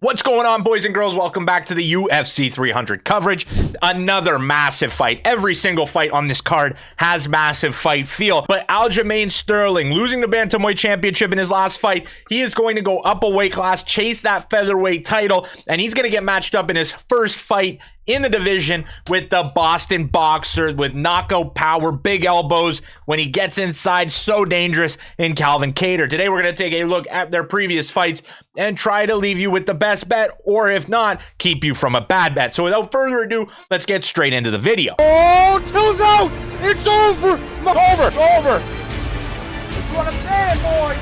What's going on, boys and girls? Welcome back to the UFC 300 coverage. Another massive fight. Every single fight on this card has massive fight feel. But Aljamain Sterling, losing the Bantamweight Championship in his last fight, he is going to go up a weight class, chase that featherweight title, and he's going to get matched up in his first fight in the division with the Boston boxer with knockout power, big elbows when he gets inside, so dangerous in Calvin Kattar. Today we're going to take a look at their previous fights and try to leave you with the best bet, or if not, keep you from a bad bet. So without further ado, let's get straight into the video. Oh, Till's out! It's over! It's over! It's over! That's what I'm saying, boy!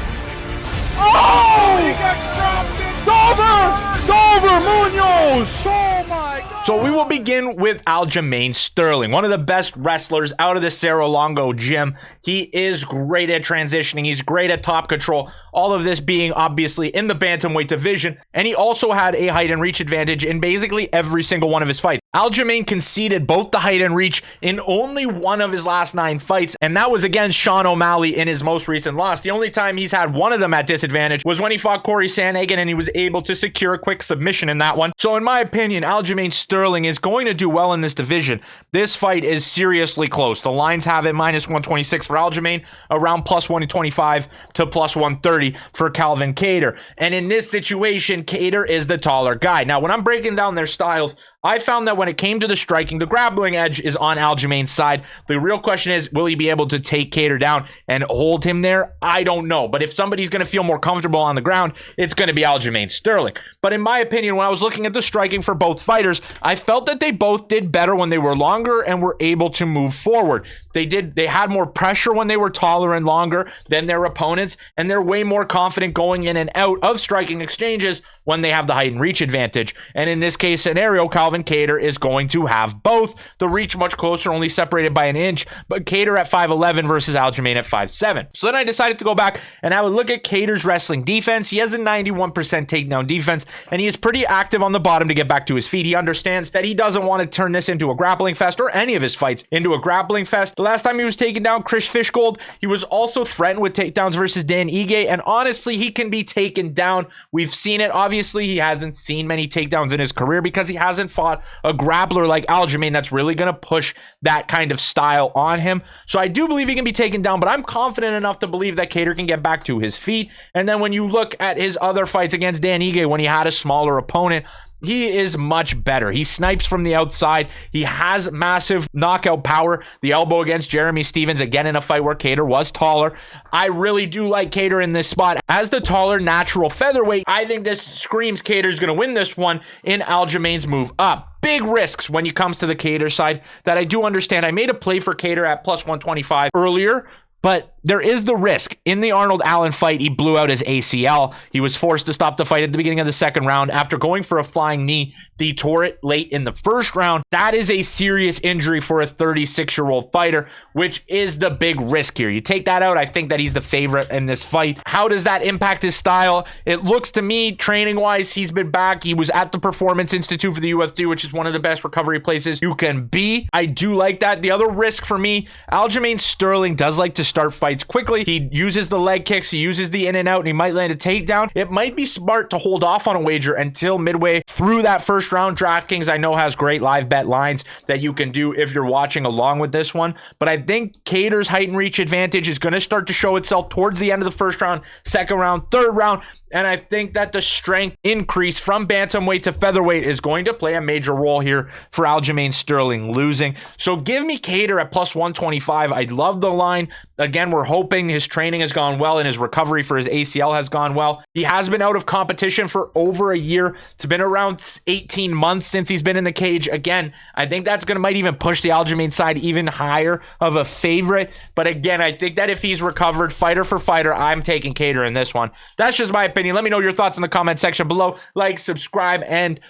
Oh! He got dropped! It's over! It's over! Munoz! Oh my God! So we will begin with Aljamain Sterling, one of the best wrestlers out of the Cerro Longo gym. He is great at transitioning. He's great at top control. All of this being obviously in the bantamweight division. And he also had a height and reach advantage in basically every single one of his fights. Aljamain conceded both the height and reach in only one of his last 9 fights, and that was against Sean O'Malley in his most recent loss. The only time he's had one of them at disadvantage was when he fought Corey Sandhagen, and he was able to secure a quick submission in that one. So in my opinion, Aljamain Sterling is going to do well in this division. This fight is seriously close. The lines have it minus 126 for Aljamain, around plus 125 to plus 130 for Calvin Kattar. And in this situation, Kattar is the taller guy. Now, when I'm breaking down their styles, I found that when it came to the striking, the grappling edge is on Aljamain's side. The real question is, will he be able to take Kattar down and hold him there? I don't know. But if somebody's going to feel more comfortable on the ground, it's going to be Aljamain Sterling. But in my opinion, when I was looking at the striking for both fighters, I felt that they both did better when they were longer and were able to move forward. They had more pressure when they were taller and longer than their opponents, and they're way more confident going in and out of striking exchanges when they have the height and reach advantage. And in this case scenario, Calvin Kattar is going to have both. The reach much closer, only separated by an inch, but Kattar at 5'11 versus Aljamain at 5'7. So then I decided to go back and I would look at Kattar's wrestling defense. He has a 91% takedown defense, and he is pretty active on the bottom to get back to his feet. He understands that he doesn't want to turn this into a grappling fest, or any of his fights into a grappling fest. The last time he was taken down, Chris Fishgold, he was also threatened with takedowns versus Dan Ige, and honestly, he can be taken down. We've seen it. Obviously, he hasn't seen many takedowns in his career because he hasn't fought a grappler like Aljamain that's really going to push that kind of style on him. So I do believe he can be taken down, but I'm confident enough to believe that Kattar can get back to his feet. And then when you look at his other fights against Dan Ige, when he had a smaller opponent, he is much better. He snipes from the outside. He has massive knockout power. The elbow against Jeremy Stephens, again in a fight where Kattar was taller. I really do like Kattar in this spot. As the taller natural featherweight, I think this screams Kattar's going to win this one in Aljamain's move up. Big risks when it comes to the Kattar side that I do understand. I made a play for Kattar at plus 125 earlier, but there is the risk. In the Arnold Allen fight, he blew out his ACL. He was forced to stop the fight at the beginning of the second round after going for a flying knee. He tore it late in the first round. That is a serious injury for a 36-year-old fighter, which is the big risk here. You take that out, I think that he's the favorite in this fight. How does that impact his style? It looks to me, training-wise, he's been back. He was at the Performance Institute for the UFC, which is one of the best recovery places you can be. I do like that. The other risk for me, Aljamain Sterling does like to start fights quickly. He uses the leg kicks, he uses the in and out, and he might land a takedown. It might be smart to hold off on a wager until midway through that first round. DraftKings, I know, has great live bet lines that you can do if you're watching along with this one, but I think Kattar's height and reach advantage is going to start to show itself towards the end of the first round, second round, third round. And I think that the strength increase from bantamweight to featherweight is going to play a major role here for Aljamain Sterling losing. So give me Kattar at plus 125. I love the line. Again, we're hoping his training has gone well and his recovery for his ACL has gone well. He has been out of competition for over a year. It's been around 18 months since he's been in the cage. Again, I think that's might even push the Aljamain side even higher of a favorite. But again, I think that if he's recovered fighter for fighter, I'm taking Kattar in this one. That's just my opinion. Let me know your thoughts in the comment section below. Like, subscribe, and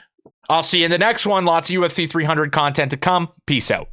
I'll see you in the next one. Lots of UFC 300 content to come. Peace out.